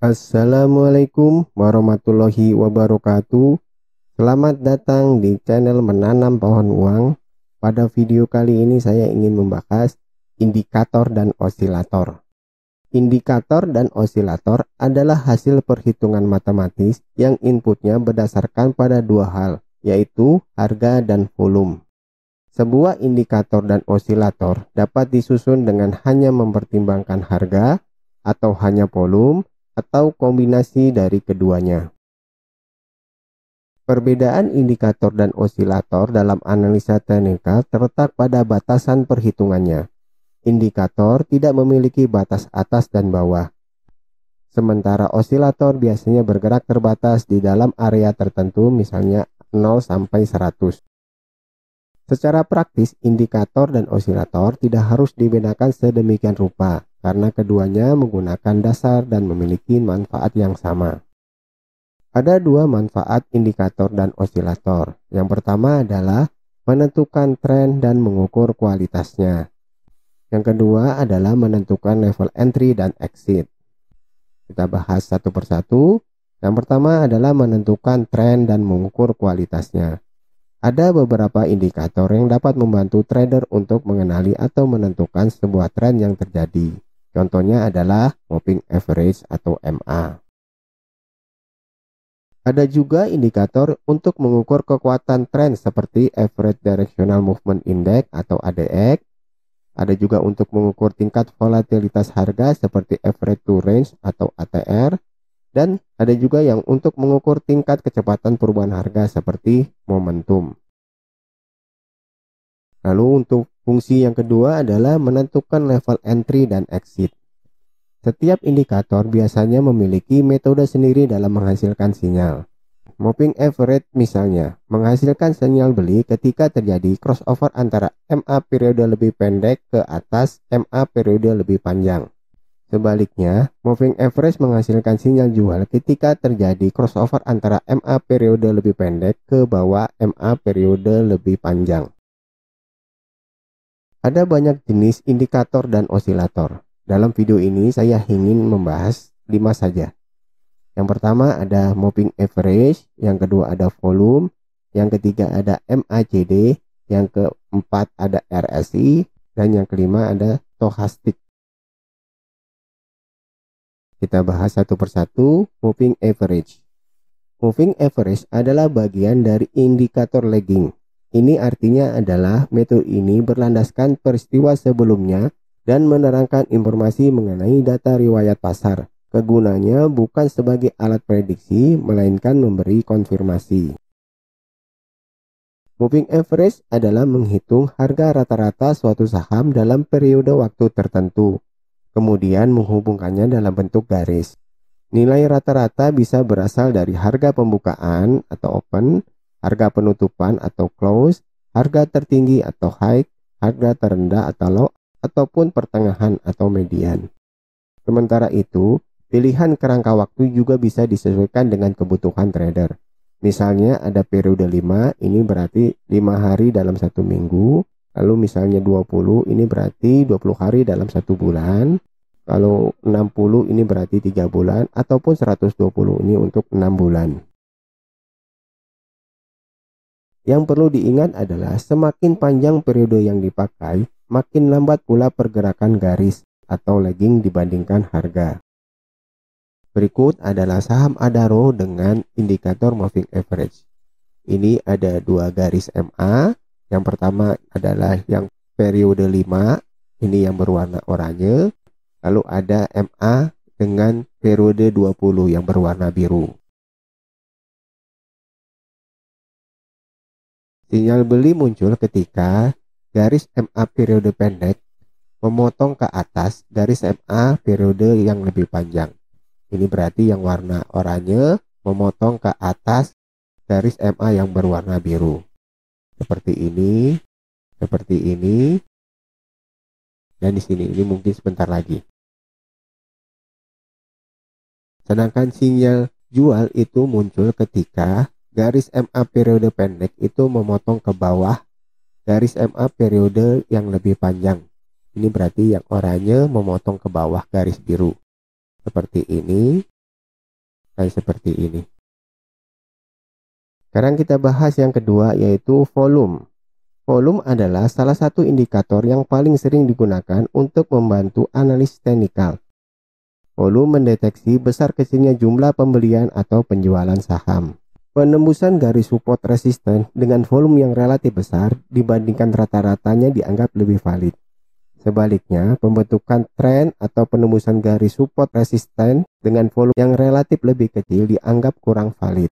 Assalamualaikum warahmatullahi wabarakatuh. Selamat datang di channel Menanam Pohon Uang. Pada video kali ini saya ingin membahas indikator dan osilator. Indikator dan osilator adalah hasil perhitungan matematis yang inputnya berdasarkan pada dua hal, yaitu harga dan volume. Sebuah indikator dan osilator dapat disusun dengan hanya mempertimbangkan harga atau hanya volume atau kombinasi dari keduanya. Perbedaan indikator dan osilator dalam analisa teknikal terletak pada batasan perhitungannya. Indikator tidak memiliki batas atas dan bawah, sementara osilator biasanya bergerak terbatas di dalam area tertentu, misalnya 0 sampai 100. Secara praktis, indikator dan osilator tidak harus dibedakan sedemikian rupa, karena keduanya menggunakan dasar dan memiliki manfaat yang sama. Ada dua manfaat indikator dan osilator. Yang pertama adalah menentukan tren dan mengukur kualitasnya. Yang kedua adalah menentukan level entry dan exit. Kita bahas satu persatu. Yang pertama adalah menentukan tren dan mengukur kualitasnya. Ada beberapa indikator yang dapat membantu trader untuk mengenali atau menentukan sebuah tren yang terjadi. Contohnya adalah moving average atau MA. Ada juga indikator untuk mengukur kekuatan tren seperti Average Directional Movement Index atau ADX. Ada juga untuk mengukur tingkat volatilitas harga seperti Average to Range atau ATR. Dan ada juga yang untuk mengukur tingkat kecepatan perubahan harga seperti momentum. Lalu untuk fungsi yang kedua adalah menentukan level entry dan exit. Setiap indikator biasanya memiliki metode sendiri dalam menghasilkan sinyal. Moving average misalnya menghasilkan sinyal beli ketika terjadi crossover antara MA periode lebih pendek ke atas MA periode lebih panjang. Sebaliknya, moving average menghasilkan sinyal jual ketika terjadi crossover antara MA periode lebih pendek ke bawah MA periode lebih panjang. Ada banyak jenis indikator dan osilator. Dalam video ini saya ingin membahas 5 saja. Yang pertama ada moving average, yang kedua ada volume, yang ketiga ada MACD, yang keempat ada RSI, dan yang kelima ada stochastic. Kita bahas satu persatu. Moving average. Moving average adalah bagian dari indikator lagging. Ini artinya adalah metode ini berlandaskan peristiwa sebelumnya dan menerangkan informasi mengenai data riwayat pasar. Kegunaannya bukan sebagai alat prediksi, melainkan memberi konfirmasi. Moving average adalah menghitung harga rata-rata suatu saham dalam periode waktu tertentu, kemudian menghubungkannya dalam bentuk garis. Nilai rata-rata bisa berasal dari harga pembukaan atau open, harga penutupan atau close, harga tertinggi atau high, harga terendah atau low, ataupun pertengahan atau median. Sementara itu, pilihan kerangka waktu juga bisa disesuaikan dengan kebutuhan trader. Misalnya ada periode 5, ini berarti 5 hari dalam satu minggu. Lalu misalnya 20, ini berarti 20 hari dalam satu bulan. Kalau 60 ini berarti 3 bulan. Ataupun 120 ini untuk 6 bulan. Yang perlu diingat adalah semakin panjang periode yang dipakai, makin lambat pula pergerakan garis atau lagging dibandingkan harga. Berikut adalah saham Adaro dengan indikator moving average. Ini ada dua garis MA. Yang pertama adalah yang periode 5, ini yang berwarna oranye. Lalu ada MA dengan periode 20 yang berwarna biru. Sinyal beli muncul ketika garis MA periode pendek memotong ke atas garis MA periode yang lebih panjang. Ini berarti yang warna oranye memotong ke atas garis MA yang berwarna biru. Seperti ini, dan di sini ini mungkin sebentar lagi. Sedangkan sinyal jual itu muncul ketika garis MA periode pendek itu memotong ke bawah garis MA periode yang lebih panjang. Ini berarti yang oranye memotong ke bawah garis biru. Seperti ini. kayak seperti ini. Sekarang kita bahas yang kedua, yaitu volume. Volume adalah salah satu indikator yang paling sering digunakan untuk membantu analis teknikal. Volume mendeteksi besar kecilnya jumlah pembelian atau penjualan saham. Penembusan garis support resisten dengan volume yang relatif besar dibandingkan rata-ratanya dianggap lebih valid. Sebaliknya, pembentukan tren atau penembusan garis support resisten dengan volume yang relatif lebih kecil dianggap kurang valid.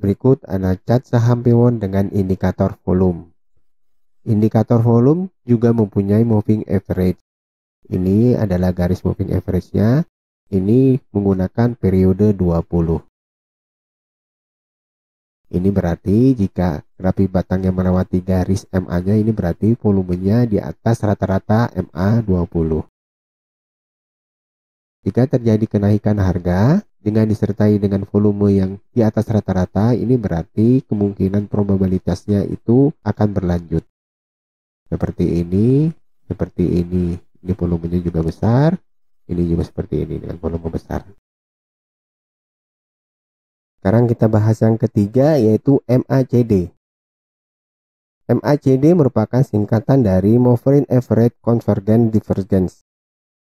Berikut ada chart saham Piwon dengan indikator volume. Indikator volume juga mempunyai moving average. Ini adalah garis moving average-nya. Ini menggunakan periode 20. Ini berarti jika grafik batangnya melewati garis MA-nya, ini berarti volumenya di atas rata-rata MA 20. Jika terjadi kenaikan harga dengan disertai dengan volume yang di atas rata-rata, ini berarti kemungkinan probabilitasnya itu akan berlanjut. Seperti ini, seperti ini. Ini volumenya juga besar, ini juga seperti ini dengan volume besar. Sekarang kita bahas yang ketiga, yaitu MACD. MACD merupakan singkatan dari Moving Average Convergence Divergence,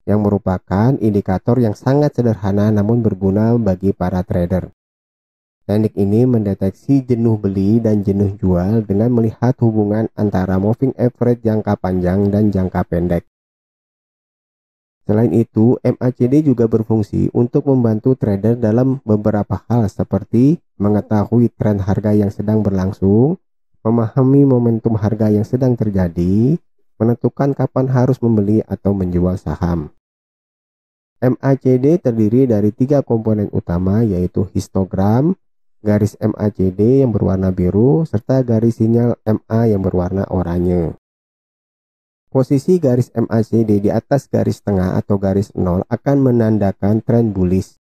yang merupakan indikator yang sangat sederhana namun berguna bagi para trader. Teknik ini mendeteksi jenuh beli dan jenuh jual dengan melihat hubungan antara moving average jangka panjang dan jangka pendek. Selain itu, MACD juga berfungsi untuk membantu trader dalam beberapa hal seperti mengetahui tren harga yang sedang berlangsung, memahami momentum harga yang sedang terjadi, menentukan kapan harus membeli atau menjual saham. MACD terdiri dari 3 komponen utama, yaitu histogram, garis MACD yang berwarna biru, serta garis sinyal MA yang berwarna oranye. Posisi garis MACD di atas garis tengah atau garis 0 akan menandakan tren bullish.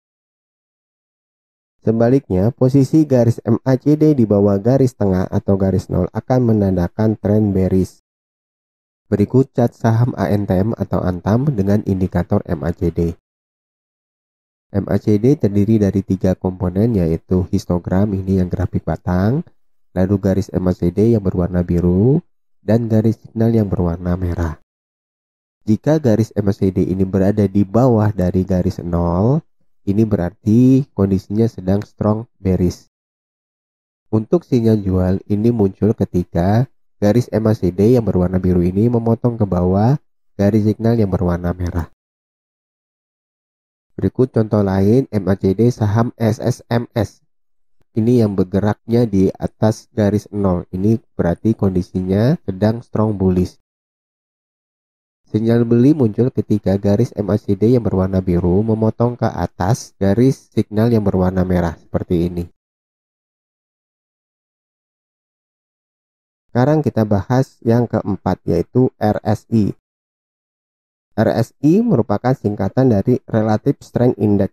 Sebaliknya, posisi garis MACD di bawah garis tengah atau garis 0 akan menandakan tren bearish. Berikut chart saham ANTM atau Antam dengan indikator MACD. MACD terdiri dari 3 komponen, yaitu histogram, ini yang grafik batang, lalu garis MACD yang berwarna biru, dan garis signal yang berwarna merah. Jika garis MACD ini berada di bawah dari garis 0, ini berarti kondisinya sedang strong bearish. Untuk sinyal jual ini muncul ketika garis MACD yang berwarna biru ini memotong ke bawah garis signal yang berwarna merah. Berikut contoh lain MACD saham SSMS. Ini yang bergeraknya di atas garis 0. Ini berarti kondisinya sedang strong bullish. Sinyal beli muncul ketika garis MACD yang berwarna biru memotong ke atas garis signal yang berwarna merah seperti ini. Sekarang kita bahas yang keempat, yaitu RSI. RSI merupakan singkatan dari Relative Strength Index.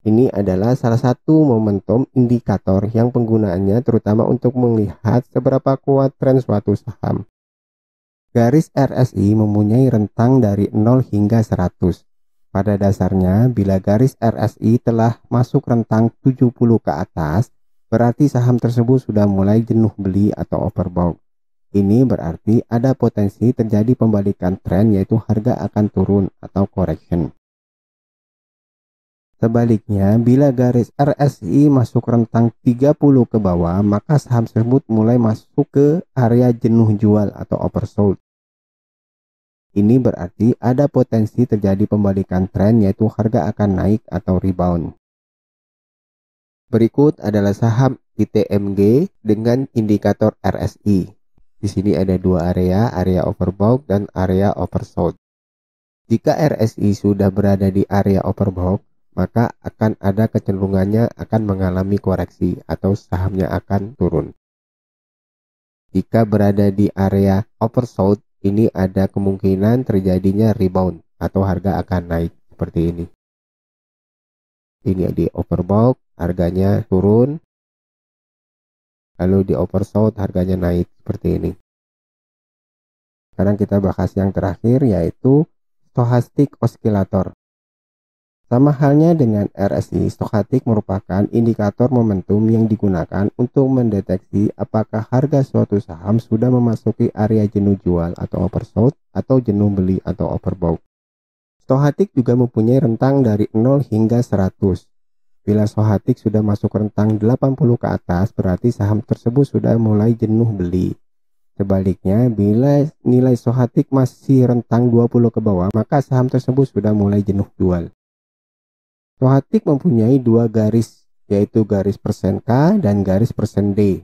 Ini adalah salah satu momentum indikator yang penggunaannya terutama untuk melihat seberapa kuat tren suatu saham. Garis RSI mempunyai rentang dari 0 hingga 100. Pada dasarnya, bila garis RSI telah masuk rentang 70 ke atas, berarti saham tersebut sudah mulai jenuh beli atau overbought. Ini berarti ada potensi terjadi pembalikan tren, yaitu harga akan turun atau correction. Sebaliknya, bila garis RSI masuk rentang 30 ke bawah, maka saham tersebut mulai masuk ke area jenuh jual atau oversold. Ini berarti ada potensi terjadi pembalikan tren, yaitu harga akan naik atau rebound. Berikut adalah saham ITMG dengan indikator RSI. Di sini ada 2 area overbought dan area oversold. Jika RSI sudah berada di area overbought, maka akan ada kecenderungannya akan mengalami koreksi atau sahamnya akan turun. Jika berada di area oversold, ini ada kemungkinan terjadinya rebound atau harga akan naik seperti ini. Ini di overbought, harganya turun. Lalu di oversold harganya naik seperti ini. Sekarang kita bahas yang terakhir, yaitu stochastic oscillator. Sama halnya dengan RSI stochastik merupakan indikator momentum yang digunakan untuk mendeteksi apakah harga suatu saham sudah memasuki area jenuh jual atau oversold atau jenuh beli atau overbought. Stochastik juga mempunyai rentang dari 0 hingga 100. Bila stochastik sudah masuk rentang 80 ke atas, berarti saham tersebut sudah mulai jenuh beli. Sebaliknya, bila nilai stochastik masih rentang 20 ke bawah, maka saham tersebut sudah mulai jenuh jual. Stochastik mempunyai dua garis, yaitu garis persen K dan garis persen D.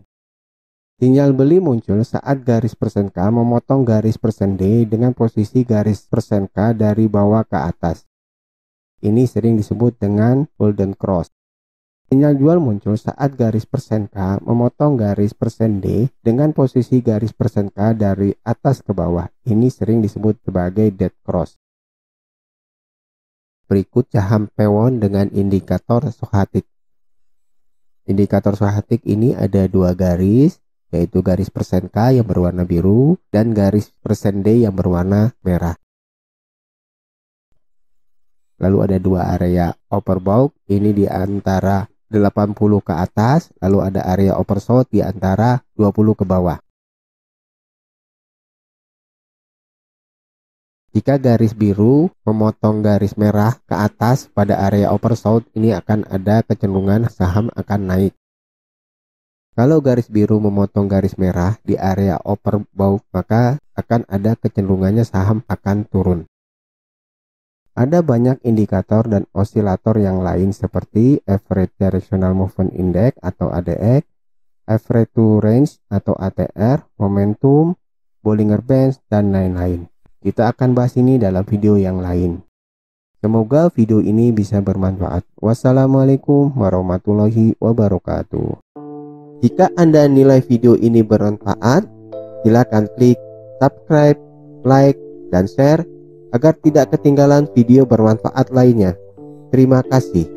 Sinyal beli muncul saat garis persen K memotong garis persen D dengan posisi garis persen K dari bawah ke atas. Ini sering disebut dengan golden cross. Sinyal jual muncul saat garis persen K memotong garis persen D dengan posisi garis persen K dari atas ke bawah. Ini sering disebut sebagai dead cross. Berikut saham pewon dengan indikator stochastik. Indikator stochastik ini ada dua garis, yaitu garis persen K yang berwarna biru dan garis persen D yang berwarna merah. Lalu ada dua area overbought, ini di antara 80 ke atas, lalu ada area oversold di antara 20 ke bawah. Jika garis biru memotong garis merah ke atas pada area oversold, ini akan ada kecenderungan saham akan naik. Kalau garis biru memotong garis merah di area overbought, maka akan ada kecenderungannya saham akan turun. Ada banyak indikator dan osilator yang lain seperti Average Directional Movement Index atau ADX, Average to Range atau ATR, Momentum, Bollinger Bands, dan lain-lain. Kita akan bahas ini dalam video yang lain. Semoga video ini bisa bermanfaat. Wassalamualaikum warahmatullahi wabarakatuh. Jika Anda nilai video ini bermanfaat, silakan klik subscribe, like, dan share agar tidak ketinggalan video bermanfaat lainnya. Terima kasih.